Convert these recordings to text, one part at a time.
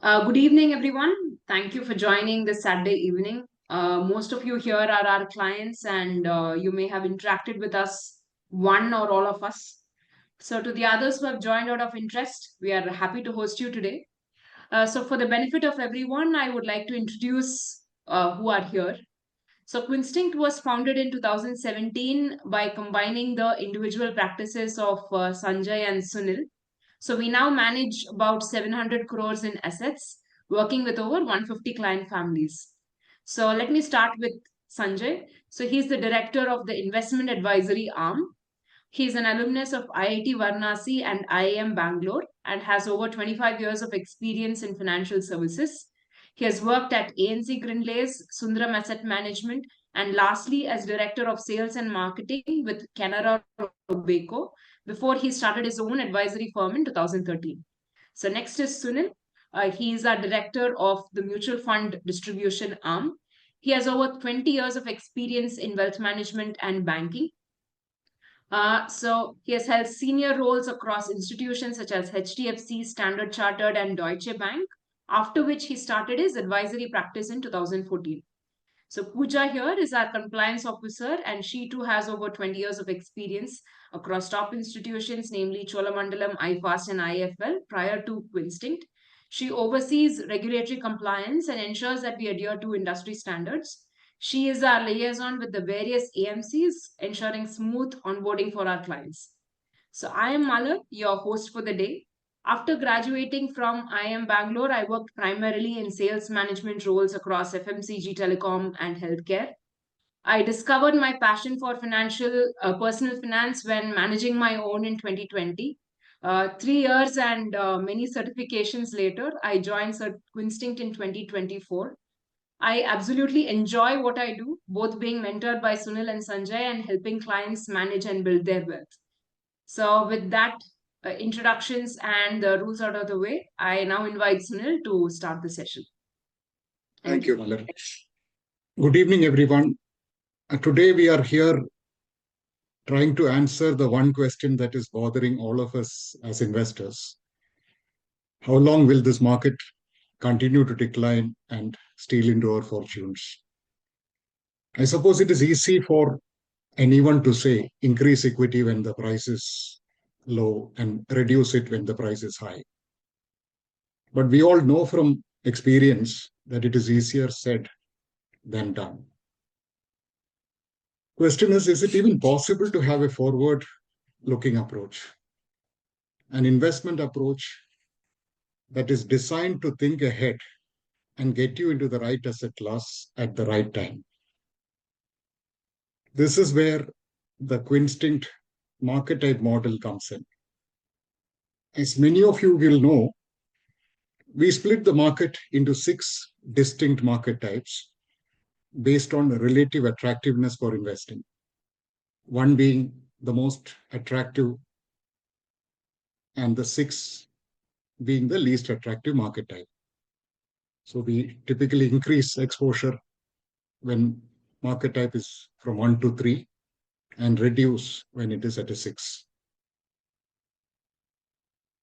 Good evening, everyone. Thank you for joining this Saturday evening. Most of you here are our clients, and you may have interacted with us, one or all of us. So, to the others who have joined out of interest, we are happy to host you today. For the benefit of everyone, I would like to introduce who are here. So, Quinstinct was founded in 2017 by combining the individual practices of Sanjay and Sunil. So we now manage about 700 crores in assets, working with over 150 client families. So let me start with Sanjay. So he's the director of the investment advisory arm. He's an alumnus of IIT Varanasi and IIM Bangalore and has over 25 years of experience in financial services. He has worked at ANC Grindlays, Sundaram Asset Management, and lastly as director of sales and marketing with Canara Robeco before he started his own advisory firm in 2013. So next is Sunil. He is our director of the mutual fund distribution arm. He has over 20 years of experience in wealth management and banking. So he has held senior roles across institutions such as HDFC, Standard Chartered, and Deutsche Bank, after which he started his advisory practice in 2014. So Pooja here is our compliance officer, and she too has over 20 years of experience across top institutions, namely Cholamandalam, iFast, and IFL, prior to Quinstinct. She oversees regulatory compliance and ensures that we adhere to industry standards. She is our liaison with the various AMCs, ensuring smooth onboarding for our clients. So I am Malak, your host for the day. After graduating from IIM Bangalore, I worked primarily in sales management roles across FMCG, telecom, and healthcare. I discovered my passion for personal finance when managing my own in 2020. 3 years and many certifications later, I joined Quinstinct in 2024. I absolutely enjoy what I do, both being mentored by Sunil and Sanjay and helping clients manage and build their wealth. So, with that introductions and the rules out of the way, I now invite Sunil to start the session. Thank you, Malak. Good evening, everyone. Today we are here trying to answer the one question that is bothering all of us as investors. How long will this market continue to decline and steal into our fortunes? I suppose it is easy for anyone to say increase equity when the price is low and reduce it when the price is high. But we all know from experience that it is easier said than done. Question is it even possible to have a forward-looking approach, an investment approach that is designed to think ahead and get you into the right asset class at the right time? This is where the Quinstinct market type model comes in. As many of you will know, we split the market into 6 distinct market types based on relative attractiveness for investing. One being the most attractive and the 6 being the least attractive market type. So we typically increase exposure when market type is from 1 to 3 and reduce when it is at a 6.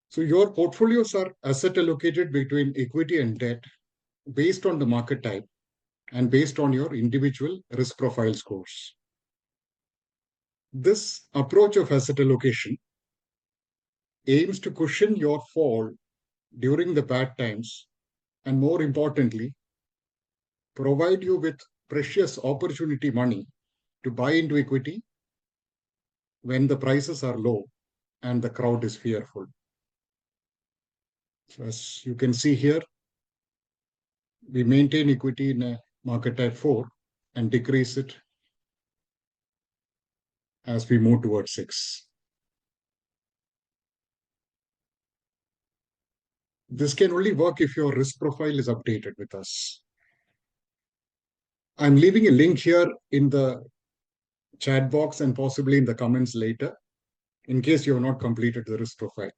So your portfolios are asset allocated between equity and debt based on the market type and based on your individual risk profile scores. This approach of asset allocation aims to cushion your fall during the bad times and, more importantly, provide you with precious opportunity money to buy into equity when the prices are low and the crowd is fearful. So as you can see here, we maintain equity in a market type 4 and decrease it as we move towards 6. This can only work if your risk profile is updated with us. I'm leaving a link here in the chat box and possibly in the comments later, in case you have not completed the risk profile.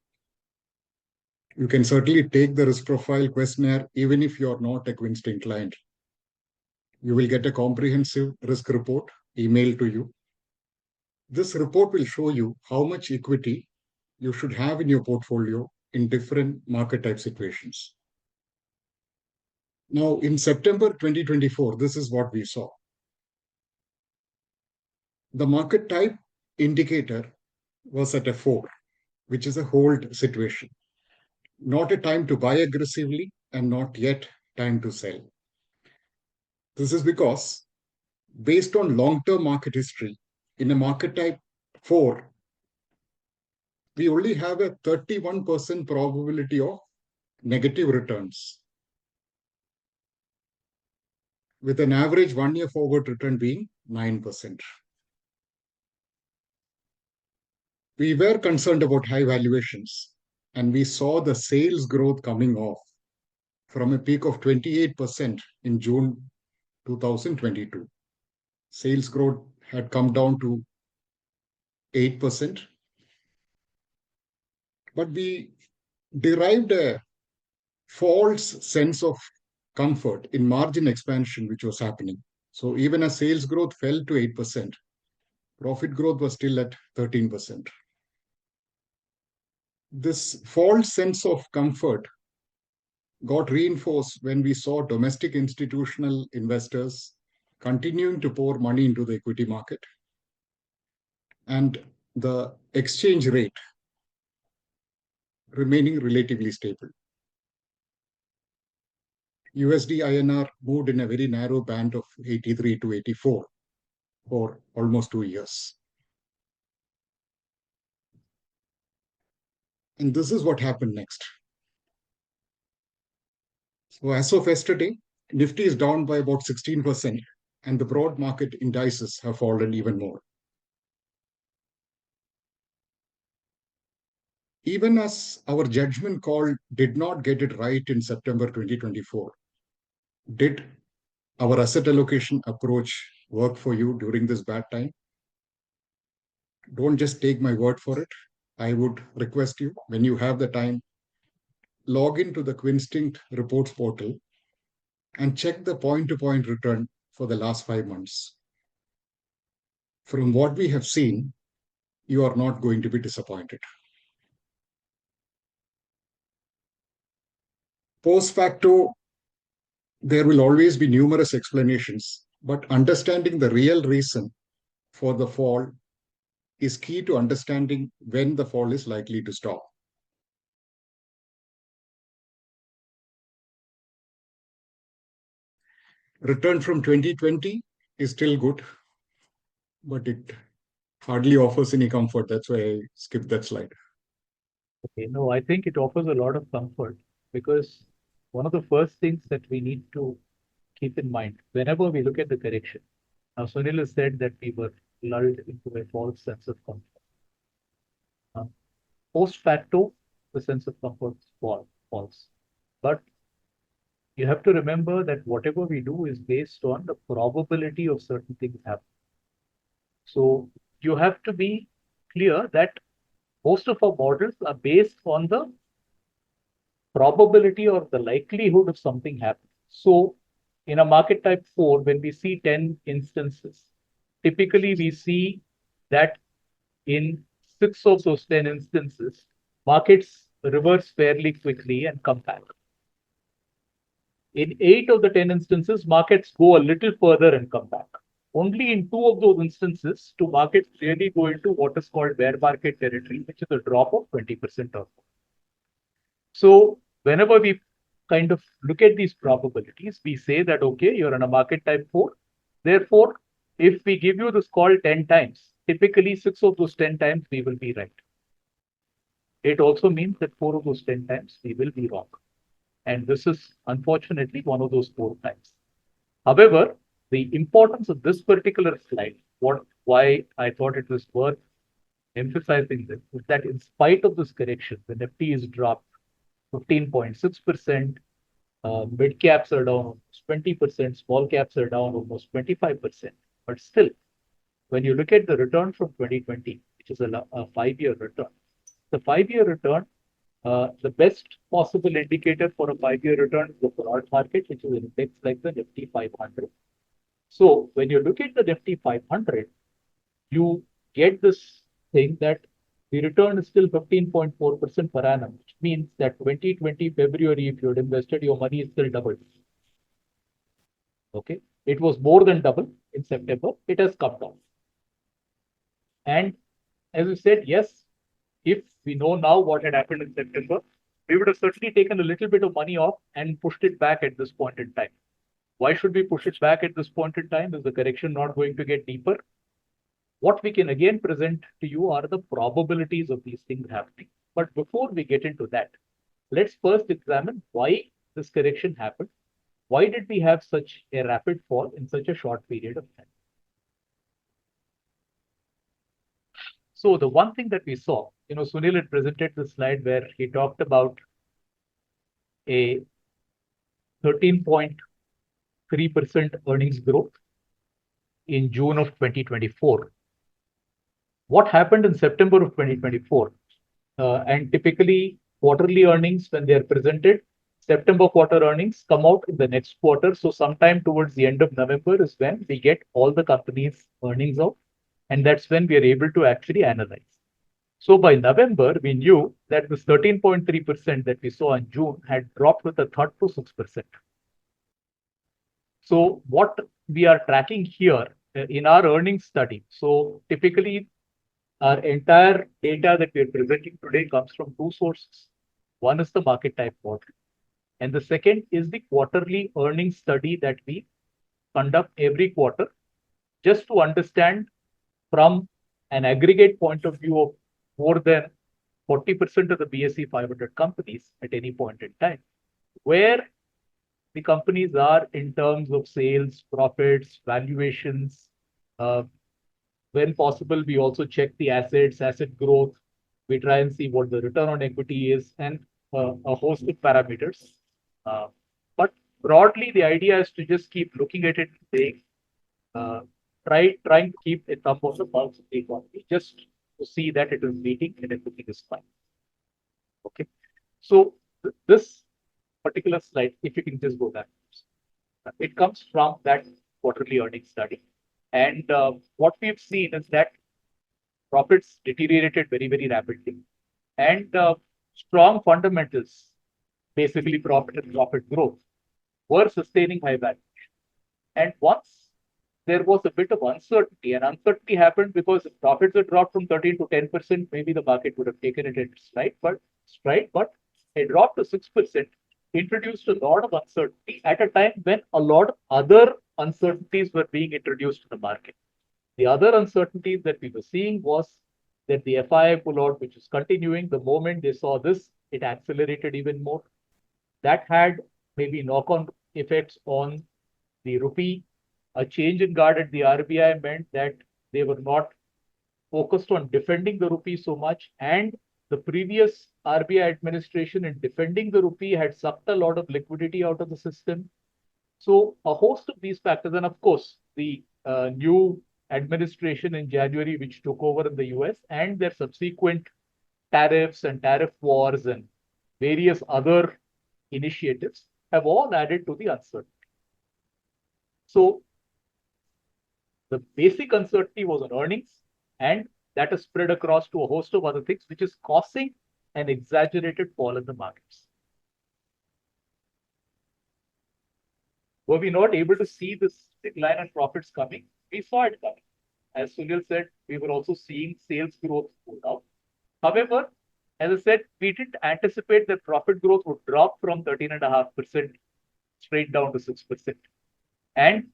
You can certainly take the risk profile questionnaire even if you are not a Quinstinct client. You will get a comprehensive risk report emailed to you. This report will show you how much equity you should have in your portfolio in different market type situations. Now, in September 2024, this is what we saw. The market type indicator was at a 4, which is a hold situation. Not a time to buy aggressively and not yet time to sell. This is because, based on long-term market history, in a market type 4, we only have a 31% probability of negative returns, with an average 1-year forward return being 9%. We were concerned about high valuations, and we saw the sales growth coming off from a peak of 28% in June 2022. Sales growth had come down to 8%, but we derived a false sense of comfort in margin expansion, which was happening. So even as sales growth fell to 8%, profit growth was still at 13%. This false sense of comfort got reinforced when we saw domestic institutional investors continuing to pour money into the equity market and the exchange rate remaining relatively stable. USD INR moved in a very narrow band of 83 to 84 for almost 2 years. And this is what happened next. So as of yesterday, Nifty is down by about 16%, and the broad market indices have fallen even more. Even as our judgment call did not get it right in September 2024, did our asset allocation approach work for you during this bad time? Don't just take my word for it. I would request you, when you have the time, log into the Quinstinct reports portal and check the point-to-point return for the last 5 months. From what we have seen, you are not going to be disappointed. Post facto, there will always be numerous explanations, but understanding the real reason for the fall is key to understanding when the fall is likely to stop. Return from 2020 is still good, but it hardly offers any comfort. That's why I skipped that slide. Okay, no, I think it offers a lot of comfort because one of the first things that we need to keep in mind whenever we look at the correction. Now, Sunil has said that we were lulled into a false sense of comfort. Post facto, the sense of comfort is false. But you have to remember that whatever we do is based on the probability of certain things happening. So you have to be clear that most of our models are based on the probability or the likelihood of something happening. So in a market type 4, when we see 10 instances, typically we see that in 6 of those 10 instances, markets reverse fairly quickly and come back. In 8 of the 10 instances, markets go a little further and come back. Only in 2 of those instances do markets really go into what is called bear market territory, which is a drop of 20% or more. So whenever we kind of look at these probabilities, we say that, okay, you're in a market type 4. Therefore, if we give you this call 10 times, typically 6 of those 10 times we will be right. It also means that 4 of those 10 times we will be wrong. And this is unfortunately one of those 4 times. However, the importance of this particular slide, why I thought it was worth emphasizing this, is that in spite of this correction, the Nifty is dropped 15.6%, mid caps are down almost 20%, small caps are down almost 25%. But still, when you look at the return from 2020, which is a 5-year return, the 5-year return, the best possible indicator for a 5-year return is the broad market, which is an index like the Nifty 500. So when you look at the Nifty 500, you get this thing that the return is still 15.4% per annum, which means that 2020 February, if you had invested, your money is still doubled. Okay, it was more than double in September. It has come down. And as we said, yes, if we know now what had happened in September, we would have certainly taken a little bit of money off and pushed it back at this point in time. Why should we push it back at this point in time? Is the correction not going to get deeper? What we can again present to you are the probabilities of these things happening. But before we get into that, let's first examine why this correction happened. Why did we have such a rapid fall in such a short period of time? So the one thing that we saw, Sunil had presented the slide where he talked about a 13.3% earnings growth in June of 2024. What happened in September of 2024? And typically quarterly earnings, when they are presented, September quarter earnings come out in the next quarter. So sometime towards the end of November is when we get all the companies' earnings out. And that's when we are able to actually analyze. So by November, we knew that this 13.3% that we saw in June had dropped with a third to 6%. So what we are tracking here in our earnings study. So typically our entire data that we are presenting today comes from two sources. One is the market type model, and the second is the quarterly earnings study that we conduct every quarter, just to understand from an aggregate point of view of more than 40% of the BSE 500 companies at any point in time, where the companies are in terms of sales, profits, valuations. When possible, we also check the assets, asset growth. We try and see what the return on equity is, and a host of parameters. But broadly, the idea is to just keep looking at it, saying, trying to keep a thumb on the pulse of the economy, just to see that it is meeting and everything is fine. Okay, so this particular slide, if you can just go back, it comes from that quarterly earnings study. And what we've seen is that profits deteriorated very, very rapidly. And strong fundamentals, basically profit and profit growth, were sustaining high valuation. And once there was a bit of uncertainty, and uncertainty happened because if profits had dropped from 13 to 10%, maybe the market would have taken it in stride, but a drop to 6% introduced a lot of uncertainty at a time when a lot of other uncertainties were being introduced to the market. The other uncertainties that we were seeing was that the FII pullout, which is continuing, the moment they saw this, it accelerated even more. That had maybe knock-on effects on the rupee. A change in guard at the RBI meant that they were not focused on defending the rupee so much, and the previous RBI administration in defending the rupee had sucked a lot of liquidity out of the system. So a host of these factors, and of course, the new administration in January, which took over in the US, and their subsequent tariffs and tariff wars and various other initiatives have all added to the uncertainty. So the basic uncertainty was on earnings, and that is spread across to a host of other things, which is causing an exaggerated fall in the markets. Were we not able to see this decline in profits coming? We saw it coming. As Sunil said, we were also seeing sales growth go down. However, as I said, we didn't anticipate that profit growth would drop from 13.5% straight down to 6%. And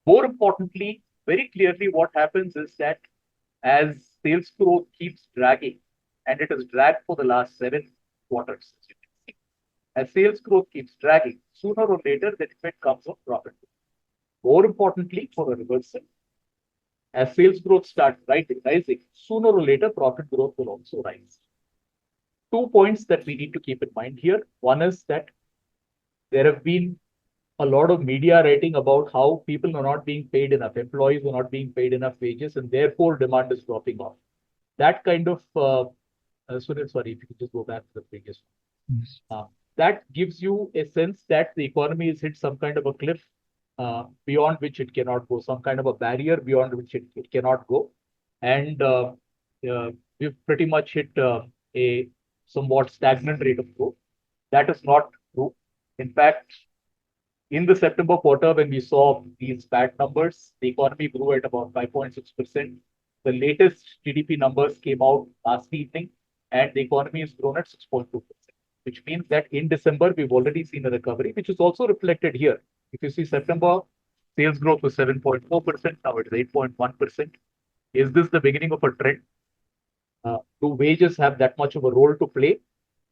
more importantly, very clearly, what happens is that as sales growth keeps dragging, and it has dragged for the last 7 quarters, as you can see, as sales growth keeps dragging, sooner or later, the effect comes on profit. More importantly, for a reversal, as sales growth starts rising, sooner or later, profit growth will also rise. 2 points that we need to keep in mind here. One is that there have been a lot of media writing about how people are not being paid enough, employees are not being paid enough wages, and therefore demand is dropping off. That kind of, Sunil, sorry, if you could just go back to the previous one. Yes. That gives you a sense that the economy has hit some kind of a cliff beyond which it cannot go, some kind of a barrier beyond which it cannot go. And we've pretty much hit a somewhat stagnant rate of growth. That is not true. In fact, In the September quarter, when we saw these bad numbers, the economy grew at about 5.6%. The latest GDP numbers came out last evening, and the economy has grown at 6.2%, which means that in December, we've already seen a recovery, which is also reflected here. If you see September, sales growth was 7.4%, now it's 8.1%. Is this the beginning of a trend? Do wages have that much of a role to play?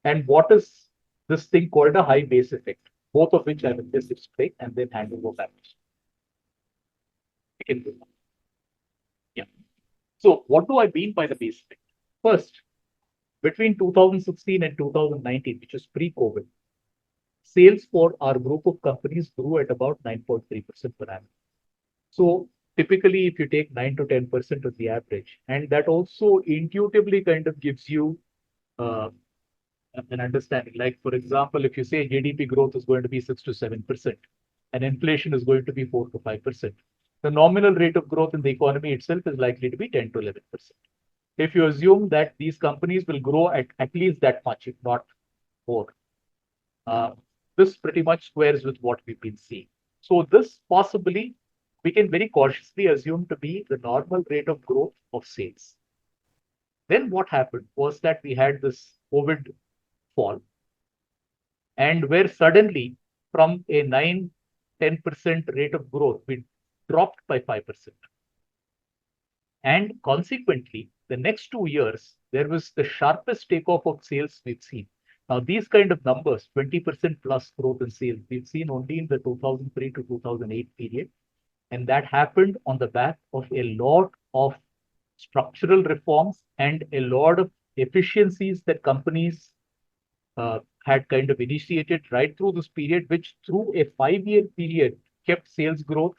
And what is this thing called a high base effect? Both of which I will just explain and then hand over back. Yeah. So what do I mean by the base effect? First, between 2016 and 2019, which is pre-COVID, sales for our group of companies grew at about 9.3% per annum. So typically, if you take 9 to 10% of the average, and that also intuitively kind of gives you an understanding. Like, for example, if you say GDP growth is going to be 6 to 7%, and inflation is going to be 4 to 5%, the nominal rate of growth in the economy itself is likely to be 10 to 11%. If you assume that these companies will grow at least that much, if not more, this pretty much squares with what we've been seeing. So this possibly we can very cautiously assume to be the normal rate of growth of sales. Then what happened was that we had this COVID fall, and where suddenly from a 9-10% rate of growth, we dropped by 5%. And consequently, the next 2 years, there was the sharpest takeoff of sales we've seen. Now, these kind of numbers, 20% plus growth in sales, we've seen only in the 2003 to 2008 period. And that happened on the back of a lot of structural reforms and a lot of efficiencies that companies had kind of initiated right through this period, which through a 5-year period kept sales growth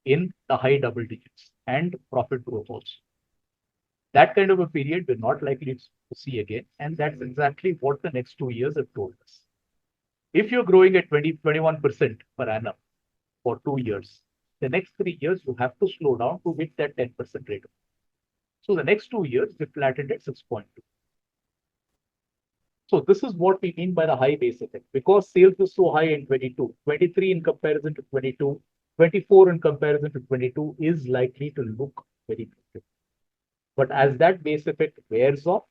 in the high double digits and profit growth also. That kind of a period we're not likely to see again. And that's exactly what the next 2 years have told us. If you're growing at 21% per annum for 2 years, the next 3 years, you have to slow down to hit that 10% rate. So the next 2 years, we flattened at 6.2. So this is what we mean by the high base effect, because sales was so high in 22, 23 in comparison to 22, 24 in comparison to 22 is likely to look very different. But as that base effect wears off,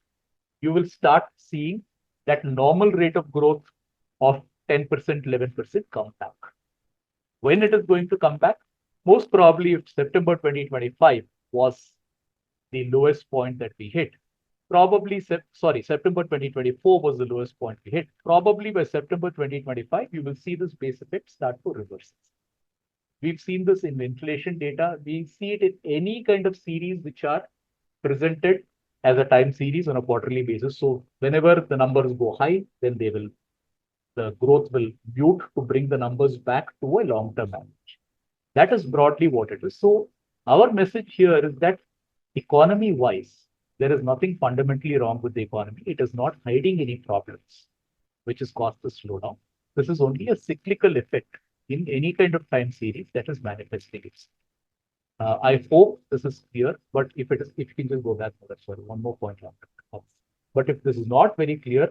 you will start seeing that normal rate of growth of 10%, 11% come back. When it is going to come back? Most probably if September 2025 was the lowest point that we hit. Probably, September 2024 was the lowest point we hit. Probably by September 2025, you will see this base effect start to reverse. We've seen this in inflation data. We see it in any kind of series which are presented as a time series on a quarterly basis. So whenever the numbers go high, then the growth will mute to bring the numbers back to a long-term average. That is broadly what it is. So our message here is that economy-wise, there is nothing fundamentally wrong with the economy. It is not hiding any problems, which has caused the slowdown. This is only a cyclical effect in any kind of time series that is manifesting itself. I hope this is clear, but if you can just go back, sorry, one more point. But if this is not very clear,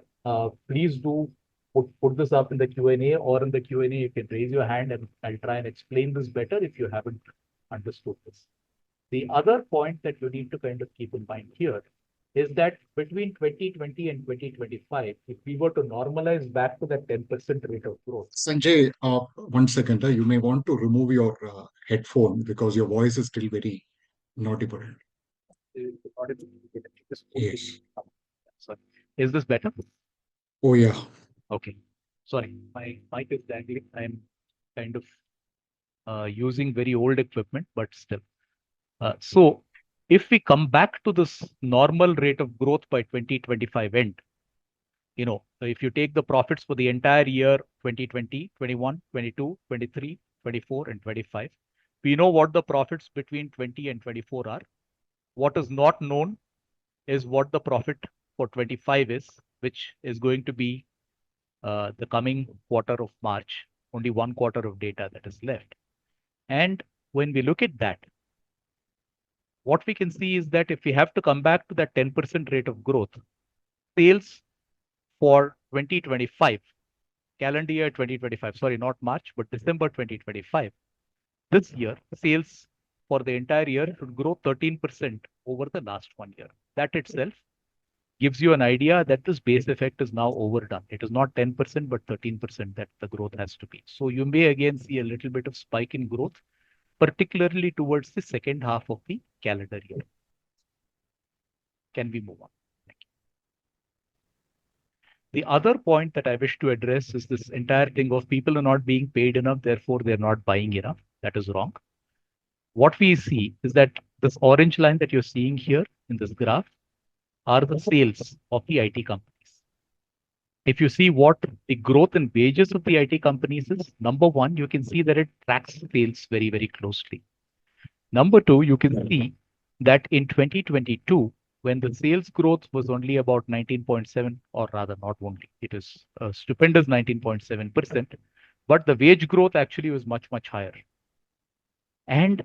please do put this up in the Q&A, or in the Q&A, you can raise your hand and I'll try and explain this better if you haven't understood this. The other point that you need to kind of keep in mind here is that between 2020 and 2025, if we were to normalize back to that 10% rate of growth. Sanjay, 1 second, you may want to remove your headphone because your voice is still very inaudible. Yes. Sorry. Is this better? Oh, yeah. Okay. Sorry, my mic is dangling. I'm kind of using very old equipment, but still. So if we come back to this normal rate of growth by 2025 end, if you take the profits for the entire year, 2020, 21, 22, 23, 24, and 25, we know what the profits between 20 and 24 are. What is not known is what the profit for 25 is, which is going to be the coming quarter of March, only 1 quarter of data that is left. And when we look at that, what we can see is that if we have to come back to that 10% rate of growth, sales for 2025 calendar year 2025, sorry, not March, but December 2025, this year, sales for the entire year should grow 13% over the last 1 year. That itself gives you an idea that this base effect is now overdone. It is not 10%, but 13% that the growth has to be. So you may again see a little bit of spike in growth, particularly towards the second half of the calendar year. Can we move on? The other point that I wish to address is this entire thing of people are not being paid enough, therefore they're not buying enough. That is wrong. What we see is that this orange line that you're seeing here in this graph are the sales of the IT companies. If you see what the growth in wages of the IT companies is, number one, you can see that it tracks sales very, very closely. Number two, you can see that in 2022, when the sales growth was only about 19.7, or rather not only, it is a stupendous 19.7%, but the wage growth actually was much, much higher. And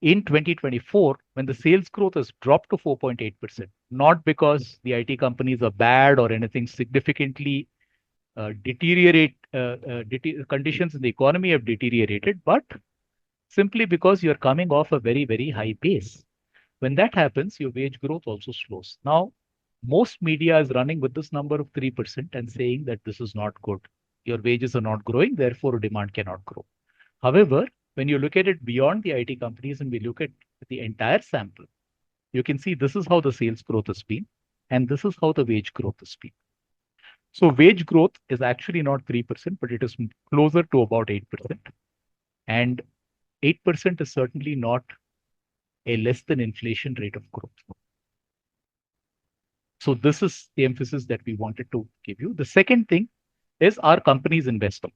in 2024, when the sales growth has dropped to 4.8%, not because the IT companies are bad or anything significantly conditions in the economy have deteriorated, but simply because you're coming off a very, very high base. When that happens, your wage growth also slows. Now, most media is running with this number of 3% and saying that this is not good. Your wages are not growing, therefore demand cannot grow. However, when you look at it beyond the IT companies and we look at the entire sample, you can see this is how the sales growth has been, and this is how the wage growth has been. So wage growth is actually not 3%, but it is closer to about 8%. And 8% is certainly not a less than inflation rate of growth. So this is the emphasis that we wanted to give you. The second thing is our companies investing.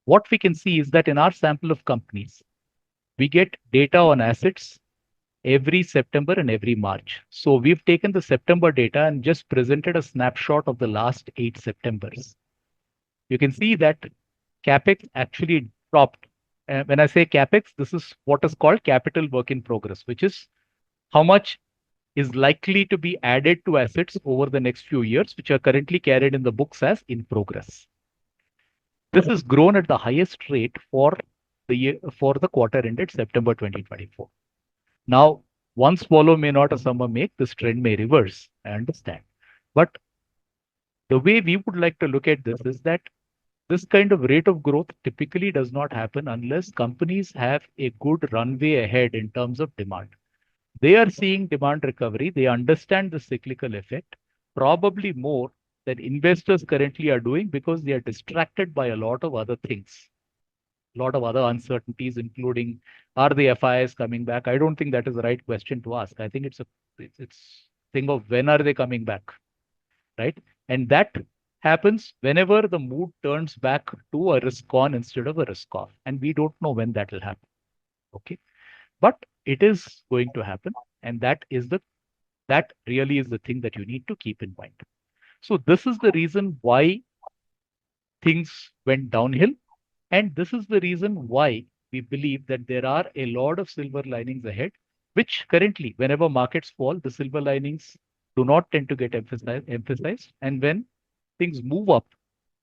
What we can see is that in our sample of companies, we get data on assets every September and every March. So we've taken the September data and just presented a snapshot of the last 8 Septembers. You can see that Capex actually dropped. When I say Capex, this is what is called capital work in progress, which is how much is likely to be added to assets over the next few years, which are currently carried in the books as in progress. This has grown at the highest rate for the year, for the quarter ended September 2024. Now, one swallow may not a summer make, this trend may reverse, I understand. But the way we would like to look at this is that this kind of rate of growth typically does not happen unless companies have a good runway ahead in terms of demand. They are seeing demand recovery. They understand the cyclical effect, probably more than investors currently are doing because they are distracted by a lot of other things, a lot of other uncertainties, including are the FIs coming back? I don't think that is the right question to ask. I think it's thing of when are they coming back, right? And that happens whenever the mood turns back to a risk on instead of a risk off. And we don't know when that will happen. Okay. But it is going to happen. And that really is the thing that you need to keep in mind. So this is the reason why things went downhill. And this is the reason why we believe that there are a lot of silver linings ahead, which currently, whenever markets fall, the silver linings do not tend to get emphasized. And when things move up,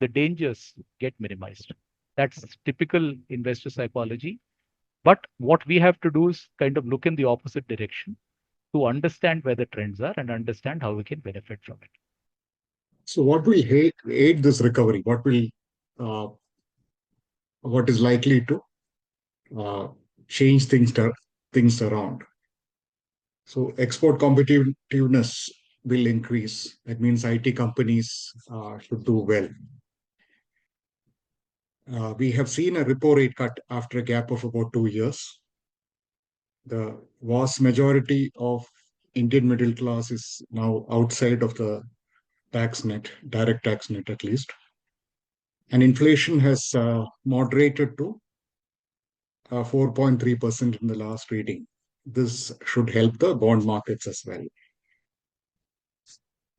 the dangers get minimized. That's typical investor psychology. But what we have to do is kind of look in the opposite direction to understand where the trends are and understand how we can benefit from it. So what will aid this recovery? What is likely to change things around? So export competitiveness will increase. That means IT companies should do well. We have seen a repo rate cut after a gap of about 2 years. The vast majority of Indian middle class is now outside of the tax net, direct tax net at least. And inflation has moderated to 4.3% in the last reading. This should help the bond markets as well.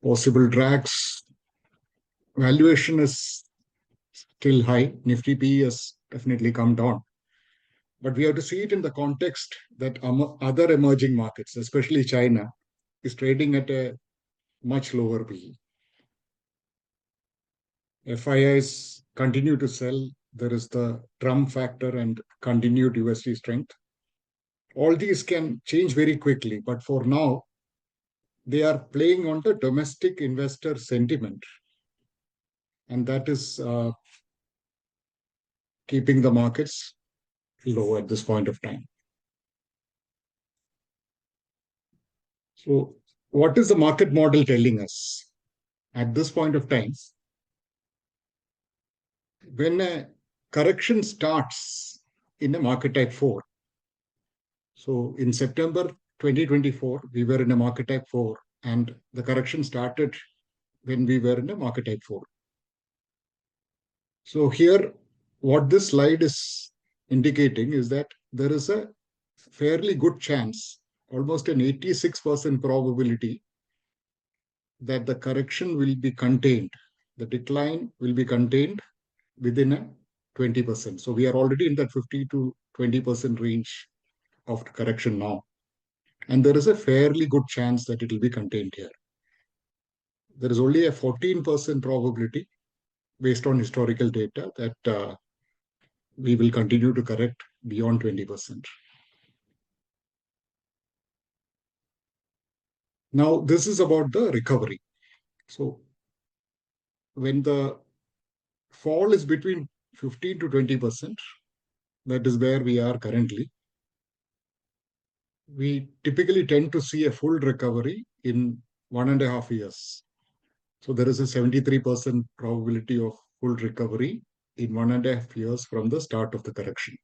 Possible drags, valuation is still high. Nifty PE has definitely come down. But we have to see it in the context that other emerging markets, especially China, is trading at a much lower PE. FIIs continue to sell. There is the Trump factor and continued USD strength. All these can change very quickly, but for now, they are playing on the domestic investor sentiment, and that is keeping the markets low at this point of time. So, what is the market model telling us? At this point of time, when a correction starts in a market type 4, so in September 2024, we were in a market type 4, and the correction started when we were in a market type 4. So here, what this slide is indicating is that there is a fairly good chance, almost an 86% probability, that the correction will be contained. The decline will be contained within a 20%. So we are already in that 50 to 20% range of correction now. And there is a fairly good chance that it will be contained here. There is only a 14% probability based on historical data that we will continue to correct beyond 20%. Now, this is about the recovery. So when the fall is between 15 to 20%, that is where we are currently. We typically tend to see a full recovery in 1.5 years. So there is a 73% probability of full recovery in 1.5 years from the start of the correction.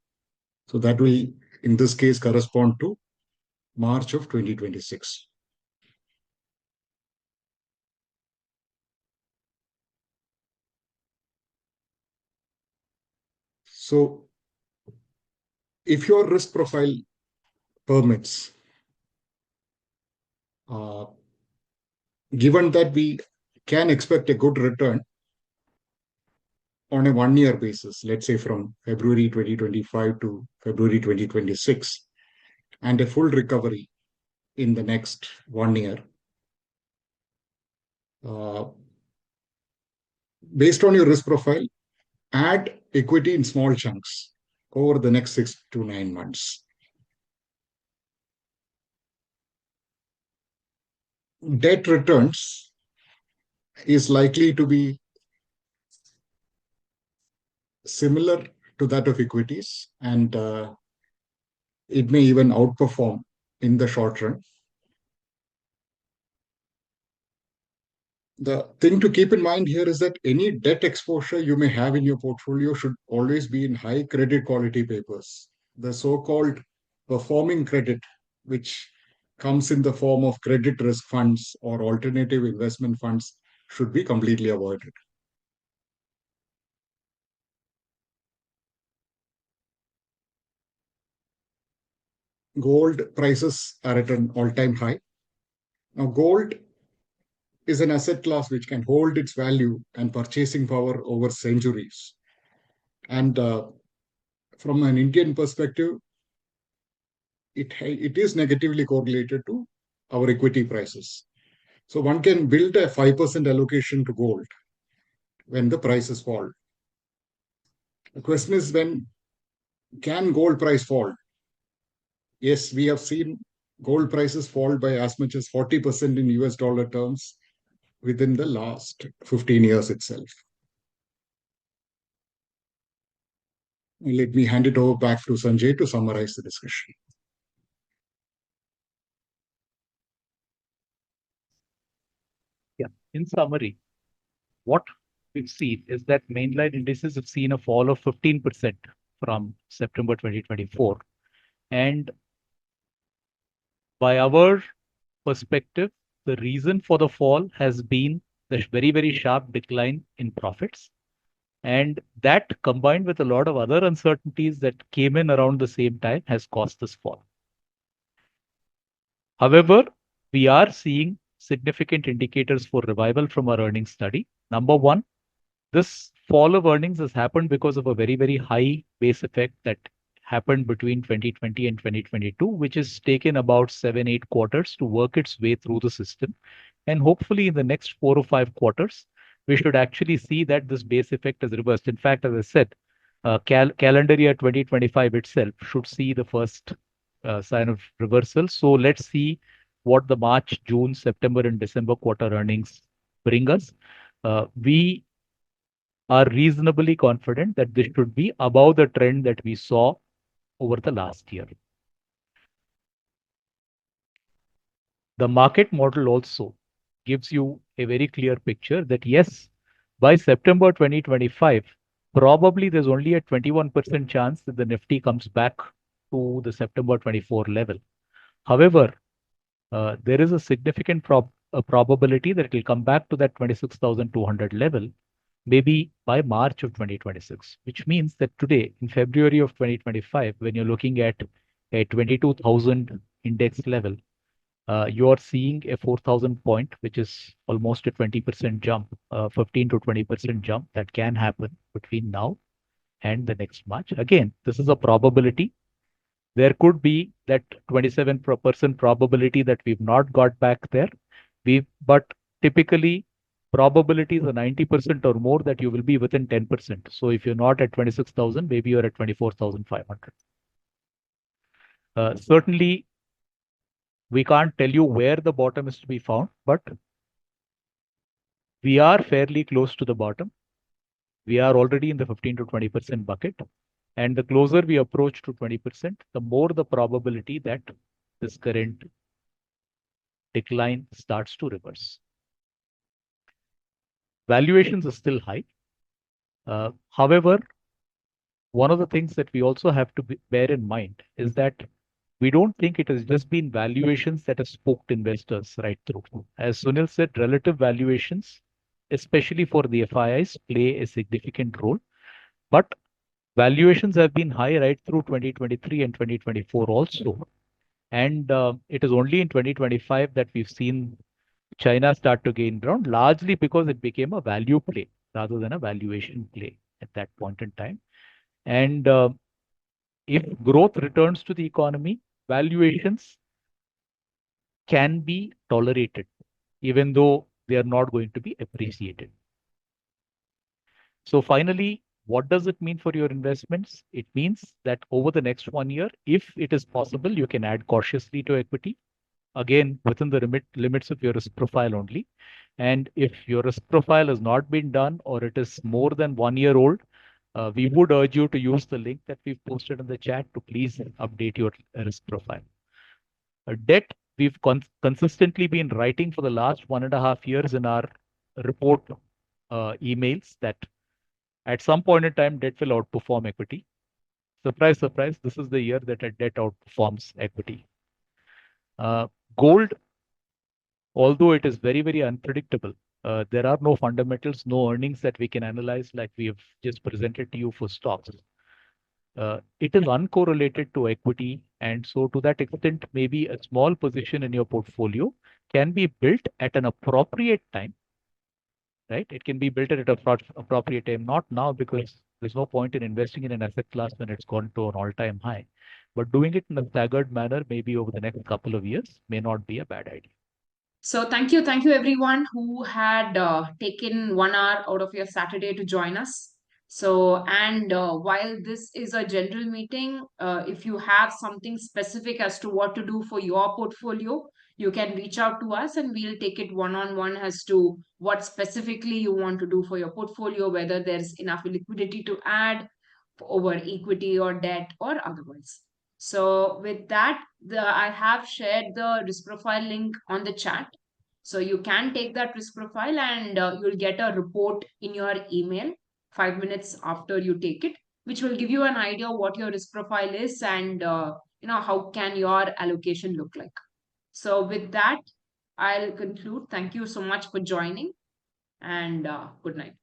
So that will, in this case, correspond to March of 2026. So if your risk profile permits, given that we can expect a good return on a 1-year basis, let's say from February 2025 to February 2026, and a full recovery in the next 1 year, based on your risk profile, add equity in small chunks over the next 6 to 9 months. Debt returns is likely to be similar to that of equities, and it may even outperform in the short run. The thing to keep in mind here is that any debt exposure you may have in your portfolio should always be in high credit quality papers. The so-called performing credit, which comes in the form of credit risk funds or alternative investment funds, should be completely avoided. Gold prices are at an all-time high. Now, gold is an asset class which can hold its value and purchasing power over centuries. And from an Indian perspective, it is negatively correlated to our equity prices. So one can build a 5% allocation to gold when the prices fall. The question is, when can gold price fall? Yes, we have seen gold prices fall by as much as 40% in US dollar terms within the last 15 years itself. Let me hand it over back to Sanjay to summarize the discussion. Yeah, in summary, what we've seen is that mainline indices have seen a fall of 15% from September 2024. And by our perspective, the reason for the fall has been the very, very sharp decline in profits. And that, combined with a lot of other uncertainties that came in around the same time, has caused this fall. However, we are seeing significant indicators for revival from our earnings study. Number one, this fall of earnings has happened because of a very, very high base effect that happened between 2020 and 2022, which has taken about 7-8 quarters to work its way through the system. And hopefully in the next 4 or 5 quarters, we should actually see that this base effect is reversed. In fact, as I said, calendar year 2025 itself should see the first sign of reversal. So let's see what the March, June, September, and December quarter earnings bring us. We are reasonably confident that this should be above the trend that we saw over the last year. The market model also gives you a very clear picture that yes, by September 2025, probably there's only a 21% chance that the Nifty comes back to the September 24 level. However, there is a significant probability that it will come back to that 26,200 level, maybe by March of 2026, which means that today, in February of 2025, when you're looking at a 22,000 index level, you are seeing a 4,000 point, which is almost a 20% jump, 15 to 20% jump that can happen between now and the next March. Again, this is a probability. There could be that 27% probability that we've not got back there. But typically, probabilities are 90% or more that you will be within 10%. So if you're not at 26,000, maybe you're at 24,500. Certainly, we can't tell you where the bottom is to be found, but we are fairly close to the bottom. We are already in the 15 to 20% bucket. And the closer we approach to 20%, the more the probability that this current decline starts to reverse. Valuations are still high. However, one of the things that we also have to bear in mind is that we don't think it has just been valuations that have spooked investors right through. As Sunil said, relative valuations, especially for the FIIs, play a significant role. But valuations have been high right through 2023 and 2024 also. And it is only in 2025 that we've seen China start to gain ground, largely because it became a value play rather than a valuation play at that point in time. And if growth returns to the economy, valuations can be tolerated, even though they are not going to be appreciated. So finally, what does it mean for your investments? It means that over the next 1 year, if it is possible, you can add cautiously to equity, again, within the limits of your risk profile only. And if your risk profile has not been done or it is more than 1 year old, we would urge you to use the link that we've posted in the chat to please update your risk profile. Debt, we've consistently been writing for the last 1.5 years in our report emails that at some point in time, debt will outperform equity. Surprise, surprise, this is the year that a debt outperforms equity. Gold, although it is very, very unpredictable, there are no fundamentals, no earnings that we can analyze like we have just presented to you for stocks. It is uncorrelated to equity. And so to that extent, maybe a small position in your portfolio can be built at an appropriate time, right? It can be built at an appropriate time, not now because there's no point in investing in an asset class when it's gone to an all-time high. But doing it in a staggered manner, maybe over the next couple of years, may not be a bad idea. So thank you everyone who had taken 1 hour out of your Saturday to join us. So, and while this is a general meeting, if you have something specific as to what to do for your portfolio, you can reach out to us and we'll take it one-on-one as to what specifically you want to do for your portfolio, whether there's enough liquidity to add over equity or debt or otherwise. So with that, I have shared the risk profile link on the chat. So you can take that risk profile and you'll get a report in your email 5 minutes after you take it, which will give you an idea what your risk profile is and how can your allocation look like. So with that, I'll conclude. Thank you so much for joining and good night.